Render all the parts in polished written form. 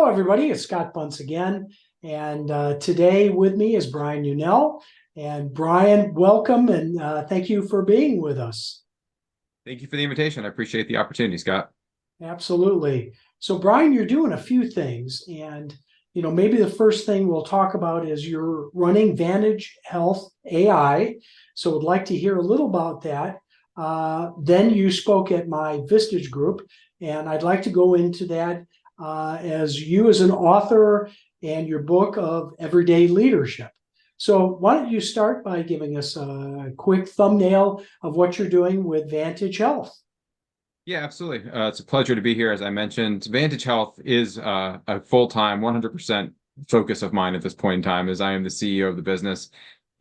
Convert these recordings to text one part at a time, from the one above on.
everybody. It's Scott Bunce again. And today with me is Brian Unell. And Brian, welcome and thank you for being with us. Thank you for the invitation. I appreciate the opportunity, Scott. Absolutely. So, Brian, you're doing a few things. And, maybe the first thing we'll talk about is you're running Vantage Health AI. So, I'd like to hear a little about that. Then you spoke at my Vistage group, and I'd like to go into that as you as an author and your book of Everyday Leadership. So why don't you start by giving us a quick thumbnail of what you're doing with Vantage Health? Yeah, absolutely. It's a pleasure to be here. As I mentioned, Vantage Health is a full-time, 100% focus of mine at this point in time, as I am the CEO of the business.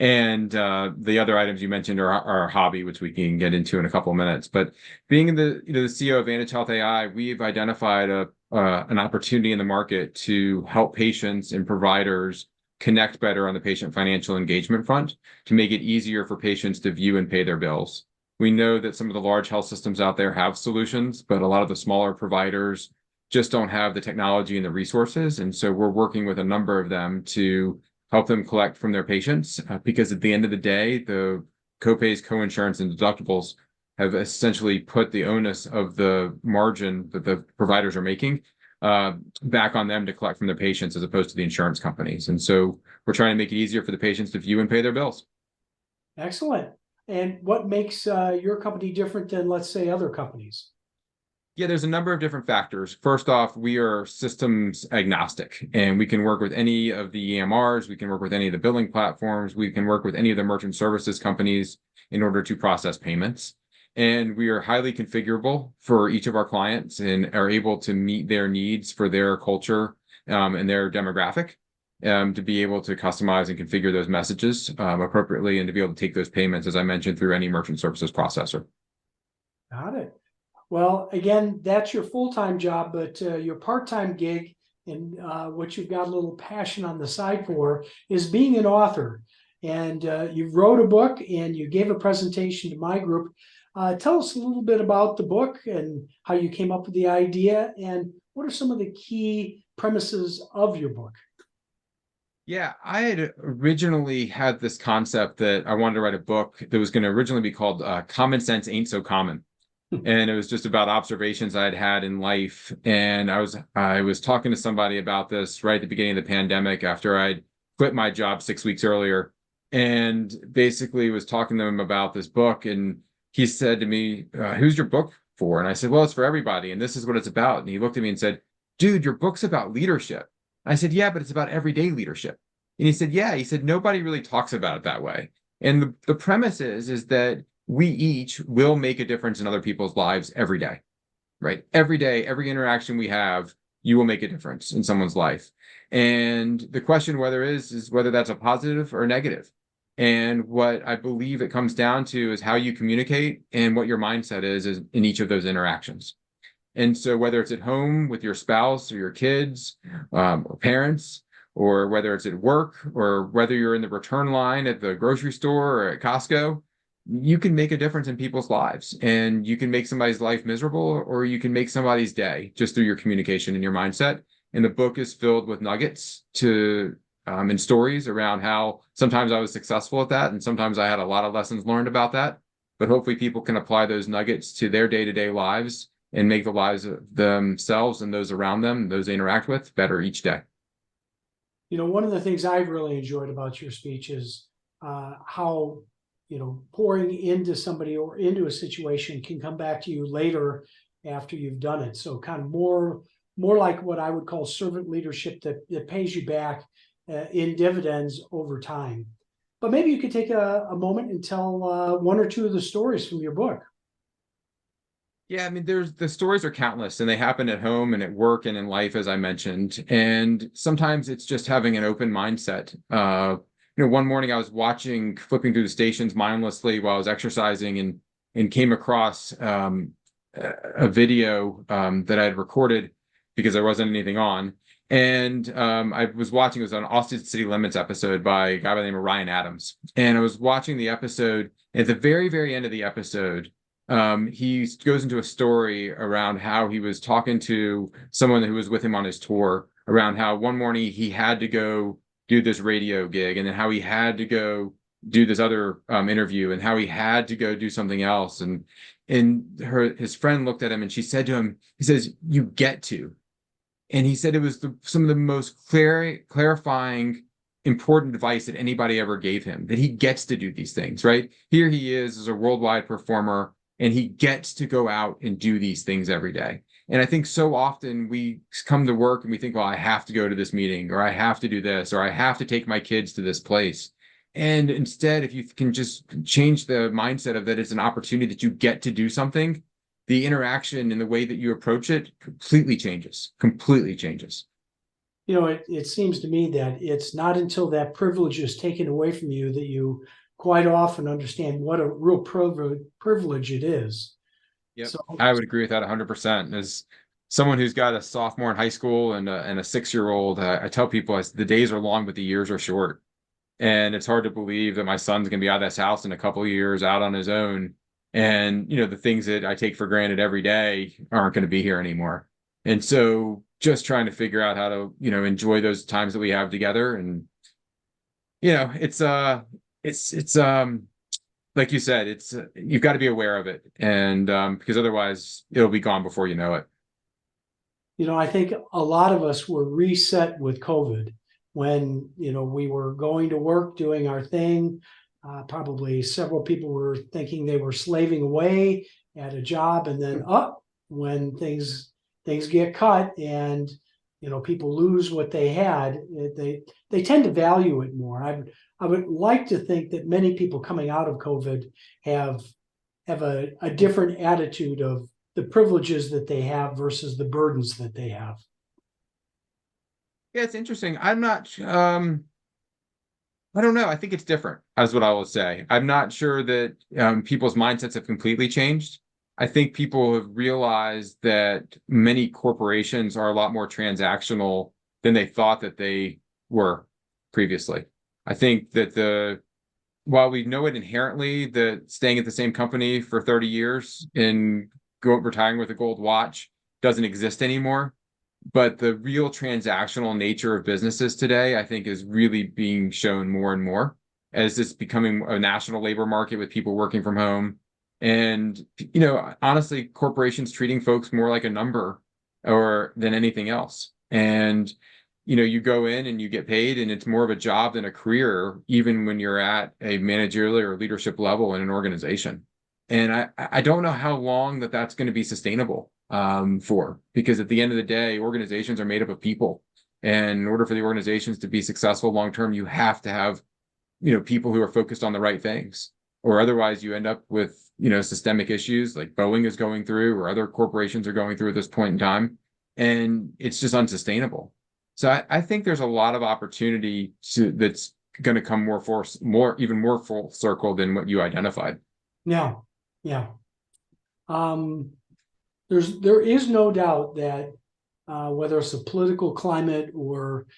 And the other items you mentioned are our hobby, which we can get into in a couple of minutes. But being the CEO of Vantage Health AI, we've identified an opportunity in the market to help patients and providers connect better on the patient financial engagement front to make it easier for patients to view and pay their bills. We know that some of the large health systems out there have solutions, but a lot of the smaller providers just don't have the technology and the resources. And so we're working with a number of them to help them collect from their patients, because at the end of the day, the copays, coinsurance, and deductibles have essentially put the onus of the margin that the providers are making back on them to collect from their patients as opposed to the insurance companies. And so we're trying to make it easier for the patients to view and pay their bills. Excellent. And what makes your company different than, let's say, other companies? Yeah, there's a number of different factors. First off, we are systems agnostic, and we can work with any of the EMRs, we can work with any of the billing platforms, we can work with any of the merchant services companies in order to process payments. And we are highly configurable for each of our clients and are able to meet their needs for their culture and their demographic, to be able to customize and configure those messages appropriately and to be able to take those payments, as I mentioned, through any merchant services processor. Got it. Well, again, that's your full-time job, but your part-time gig and what you've got a little passion on the side for is being an author. And you wrote a book and you gave a presentation to my group. Tell us a little bit about the book and how you came up with the idea, and what are some of the key premises of your book? Yeah, I had originally had this concept that I wanted to write a book that was going to originally be called Common Sense Ain't So Common. And it was just about observations I'd had in life. And I was talking to somebody about this right at the beginning of the pandemic after I'd quit my job 6 weeks earlier, and basically was talking to him about this book. And he said to me, who's your book for? And I said, well, it's for everybody, and this is what it's about. And he looked at me and said, dude, your book's about leadership. I said, yeah, but it's about everyday leadership. And he said, yeah. He said, nobody really talks about it that way. And the premise is that we each will make a difference in other people's lives every day, right? Every day, every interaction we have, you will make a difference in someone's life. And the question is whether that's a positive or a negative. And what I believe it comes down to is how you communicate and what your mindset is in each of those interactions. And so whether it's at home with your spouse or your kids, or parents, or whether it's at work, or whether you're in the return line at the grocery store or at Costco, you can make a difference in people's lives, and you can make somebody's life miserable, or you can make somebody's day just through your communication and your mindset. And the book is filled with nuggets and stories around how sometimes I was successful at that, and sometimes I had a lot of lessons learned about that. But hopefully people can apply those nuggets to their day-to-day lives and make the lives of themselves and those around them, those they interact with, better each day. One of the things I've really enjoyed about your speech is how pouring into somebody or into a situation can come back to you later after you've done it. So kind of more like what I would call servant leadership that pays you back in dividends over time. But maybe you could take a moment and tell one or two of the stories from your book. Yeah, I mean, the stories are countless, and they happen at home and at work and in life, as I mentioned. And sometimes it's just having an open mindset. One morning I was flipping through the stations mindlessly while I was exercising, and came across a video that I had recorded because there wasn't anything on. And I was watching, it was an Austin City Limits episode by a guy by the name of Ryan Adams. And I was watching the episode. At the very, very end of the episode, he goes into a story around how he was talking to someone who was with him on his tour around how one morning he had to go do this radio gig, and then how he had to go do this other interview, and how he had to go do something else. And his friend looked at him and she said to him, he says, "You get to." And he said it was some of the most clarifying, important advice that anybody ever gave him, that he gets to do these things, right? Here he is as a worldwide performer, and he gets to go out and do these things every day. And I think so often we come to work and we think, well, I have to go to this meeting, or I have to do this, or I have to take my kids to this place. And instead, if you can just change the mindset of that it's an opportunity that you get to do something, the interaction and the way that you approach it completely changes, completely changes. It seems to me that it's not until that privilege is taken away from you that you quite often understand what a real privilege it is. Yep. So I would agree with that 100%. As someone who's got a sophomore in high school and a 6-year-old, I tell people the days are long, but the years are short. And it's hard to believe that my son's going to be out of this house in a couple of years, out on his own. And, the things that I take for granted every day aren't going to be here anymore. And so just trying to figure out how to, enjoy those times that we have together. And, it's like you said, it's you've got to be aware of it. And because otherwise it'll be gone before you know it. I think a lot of us were reset with COVID when, we were going to work, doing our thing. Probably several people were thinking they were slaving away at a job, and then when things get cut and people lose what they had, they tend to value it more. I would like to think that many people coming out of COVID have a different attitude of the privileges that they have versus the burdens that they have. Yeah, it's interesting. I'm not I don't know. I think it's different, is what I will say. I'm not sure that people's mindsets have completely changed. I think people have realized that many corporations are a lot more transactional than they thought that they were previously. I think that while we know it inherently that staying at the same company for 30 years and retiring with a gold watch doesn't exist anymore, but the real transactional nature of businesses today, I think, is really being shown more and more as it's becoming a national labor market with people working from home. And, honestly, corporations treating folks more like a number or than anything else. And, you go in and you get paid, and it's more of a job than a career, even when you're at a managerial or leadership level in an organization. And I don't know how long that's going to be sustainable because at the end of the day, organizations are made up of people. And in order for the organizations to be successful long term, you have to have, people who are focused on the right things, or otherwise you end up with, systemic issues like Boeing is going through, or other corporations are going through at this point in time. And it's just unsustainable. So I think there's a lot of opportunity that's going to come even more full circle than what you identified. Yeah. There is no doubt that whether it's the political climate or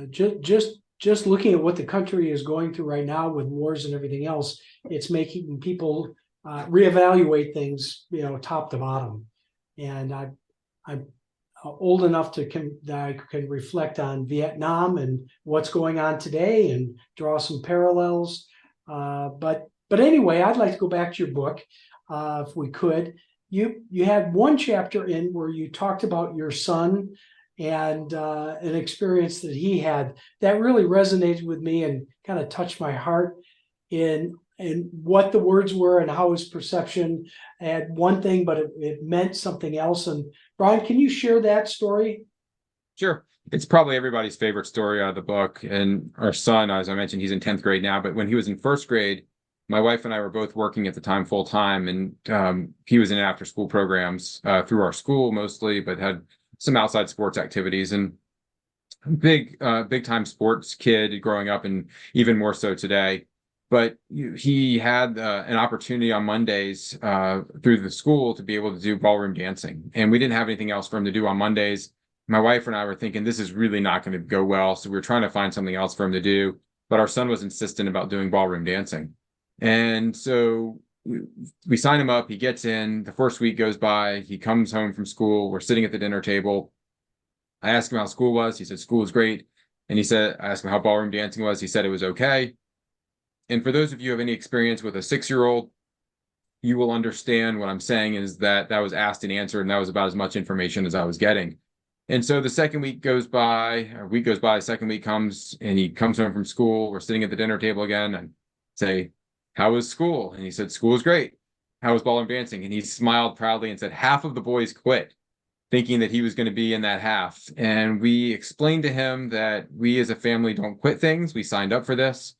just looking at what the country is going through right now with wars and everything else, it's making people reevaluate things, top to bottom. And I'm old enough that I can reflect on Vietnam and what's going on today and draw some parallels. But anyway, I'd like to go back to your book, if we could. You had one chapter in where you talked about your son and an experience that he had that really resonated with me and kind of touched my heart in what the words were and how his perception had one thing, but it meant something else. And Brian, can you share that story? Sure. It's probably everybody's favorite story out of the book. And our son, as I mentioned, he's in 10th grade now, but when he was in first grade, my wife and I were both working at the time full time, and he was in after school programs through our school mostly, but had some outside sports activities, and big time sports kid growing up, and even more so today. But he had an opportunity on Mondays through the school to be able to do ballroom dancing, and we didn't have anything else for him to do on Mondays. My wife and I were thinking this is really not going to go well, so we were trying to find something else for him to do. But our son was insistent about doing ballroom dancing. And so we sign him up. He gets in. The first week goes by. He comes home from school. We're sitting at the dinner table. I asked him how school was. He said school was great. And I asked him how ballroom dancing was. He said it was okay. And for those of you who have any experience with a 6-year-old, you will understand what I'm saying is that that was asked and answered, and that was about as much information as I was getting. And so the second week goes by, a week goes by, second week comes, and he comes home from school. We're sitting at the dinner table again and say, how was school? And he said, school was great. How was ballroom dancing? And he smiled proudly and said, half of the boys quit, thinking that he was going to be in that half. And we explained to him that we as a family don't quit things. We signed up for this.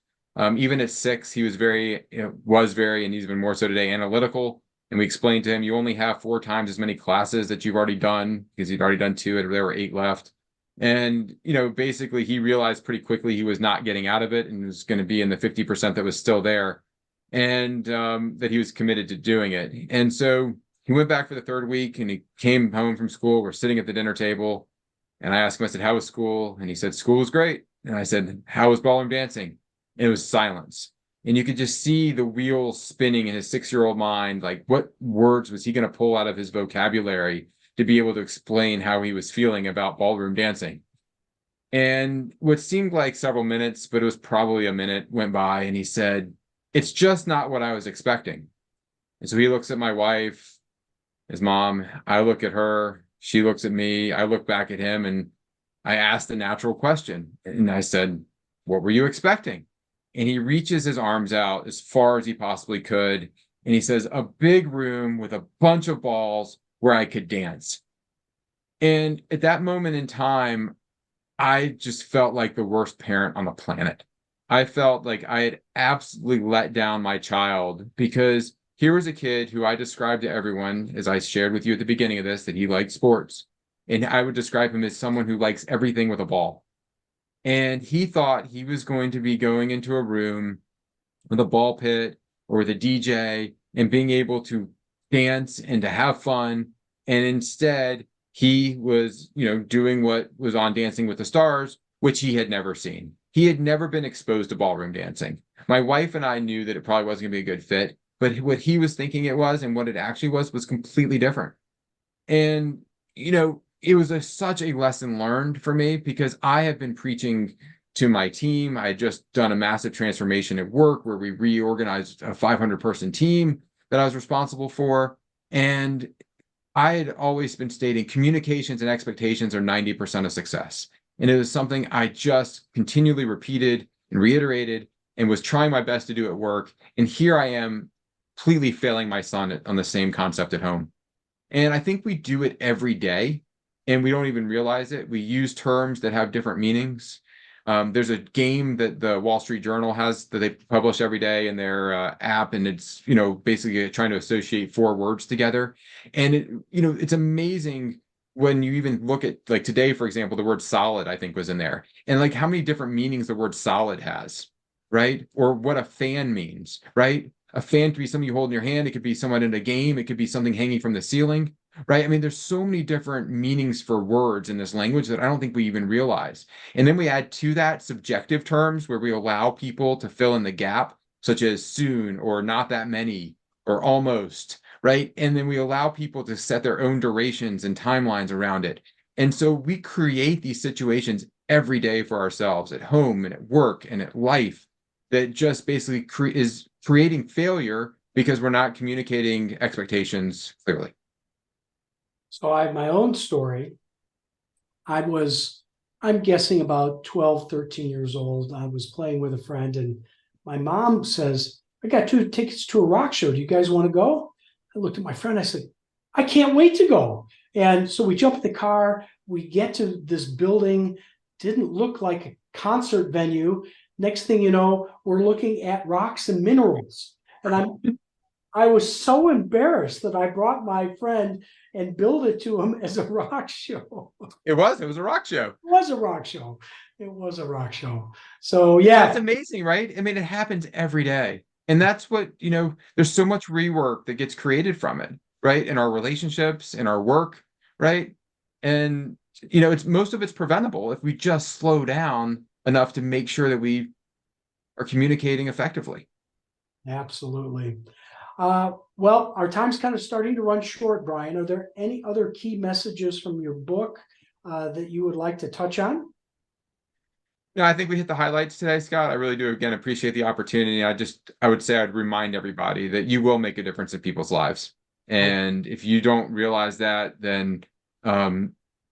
Even at 6, he was and he's even more so today, analytical. And we explained to him, you only have 4 times as many classes that you've already done, because he'd already done 2 and there were 8 left. And, basically he realized pretty quickly he was not getting out of it and was going to be in the 50% that was still there, and that he was committed to doing it. And so he went back for the 3rd week and he came home from school. We're sitting at the dinner table and I asked him, I said, how was school? And he said, school was great. And I said, how was ballroom dancing? And it was silence. And you could just see the wheels spinning in his 6-year-old mind. Like, what words was he going to pull out of his vocabulary to be able to explain how he was feeling about ballroom dancing? And what seemed like several minutes, but it was probably a minute, went by, and he said, it's just not what I was expecting. And so he looks at my wife, his mom, I look at her, she looks at me, I look back at him, and I asked the natural question. And I said, what were you expecting? And he reaches his arms out as far as he possibly could. And he says, a big room with a bunch of balls where I could dance. And at that moment in time, I just felt like the worst parent on the planet. I felt like I had absolutely let down my child, because here was a kid who I described to everyone, as I shared with you at the beginning of this, that he liked sports. And I would describe him as someone who likes everything with a ball. And he thought he was going to be going into a room with a ball pit or with a DJ and being able to dance and to have fun. And instead, he was, doing what was on Dancing with the Stars, which he had never seen. He had never been exposed to ballroom dancing. My wife and I knew that it probably wasn't going to be a good fit, but what he was thinking it was and what it actually was completely different. And, it was such a lesson learned for me, because I have been preaching to my team. I had just done a massive transformation at work where we reorganized a 500-person team that I was responsible for. And I had always been stating communications and expectations are 90% of success. And it was something I just continually repeated and reiterated and was trying my best to do at work. And here I am completely failing my son on the same concept at home. And I think we do it every day and we don't even realize it. We use terms that have different meanings. There's a game that the Wall Street Journal has that they publish every day in their app, and it's basically trying to associate 4 words together. And it's amazing when you even look at, like, today, for example, the word solid I think was in there, and like how many different meanings the word solid has, right? Or what a fan means, right? A fan could be something you hold in your hand. It could be someone in a game. It could be something hanging from the ceiling, right? I mean, there's so many different meanings for words in this language that I don't think we even realize. And then we add to that subjective terms where we allow people to fill in the gap, such as soon or not that many or almost, right? And then we allow people to set their own durations and timelines around it. And so we create these situations every day for ourselves at home and at work and at life that just basically is creating failure because we're not communicating expectations clearly. So I have my own story. I'm guessing about 12, 13 years old. I was playing with a friend and my mom says, I got 2 tickets to a rock show. Do you guys want to go? I looked at my friend. I said, I can't wait to go. And so we jump in the car. We get to this building. Didn't look like a concert venue. Next thing you know, we're looking at rocks and minerals. And I was so embarrassed that I brought my friend and billed it to him as a rock show. It was a rock show. It was a rock show. It was a rock show. So yeah. That's amazing, right? I mean, it happens every day. And that's what, there's so much rework that gets created from it, right? In our relationships, in our work, right? And, it's most of it's preventable if we just slow down enough to make sure that we are communicating effectively. Absolutely. Well, our time's kind of starting to run short, Brian. Are there any other key messages from your book that you would like to touch on? Yeah, I think we hit the highlights today, Scott. I really do, again, appreciate the opportunity. I would say I'd remind everybody that you will make a difference in people's lives. Oh, And if you don't realize that, then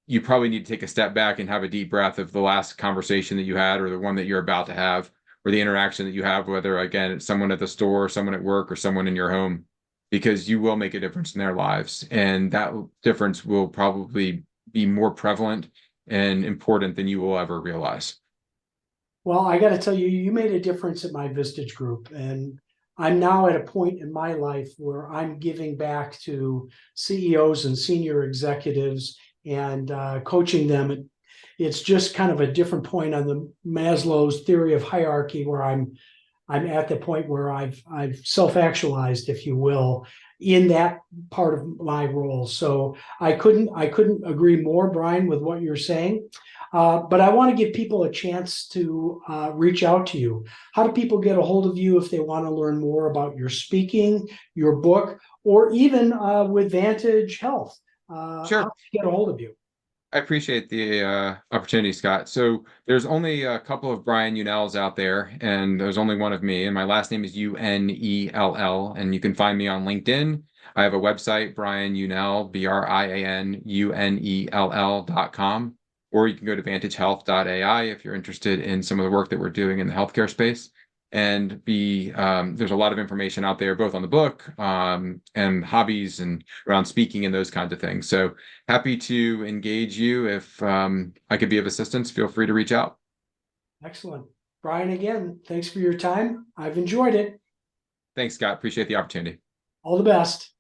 you probably need to take a step back and have a deep breath of the last conversation that you had or the one that you're about to have or the interaction that you have, whether, again, it's someone at the store, someone at work, or someone in your home, because you will make a difference in their lives. And that difference will probably be more prevalent and important than you will ever realize. well, I got to tell you, you made a difference at my Vistage group, and I'm now at a point in my life where I'm giving back to CEOs and senior executives and coaching them. It's just kind of a different point on the Maslow's theory of hierarchy, where I'm at the point where I've self-actualized, if you will, in that part of my role. So I couldn't agree more, Brian, with what you're saying. But I want to give people a chance to reach out to you. How do people get a hold of you if they want to learn more about your speaking, your book, or even with Vantage Health? How do Sure. you get a hold of you? I appreciate the opportunity, Scott. So there's only a couple of Brian Unells out there, and there's only one of me. And my last name is Unell, and you can find me on LinkedIn. I have a website, Brian Unell, BrianUnell.com, or you can go to vantagehealth.ai if you're interested in some of the work that we're doing in the healthcare space. And there's a lot of information out there, both on the book and hobbies and around speaking and those kinds of things. So happy to engage you. If I could be of assistance, feel free to reach out. Excellent. Brian, again, thanks for your time. I've enjoyed it. Thanks, Scott. Appreciate the opportunity. All the best.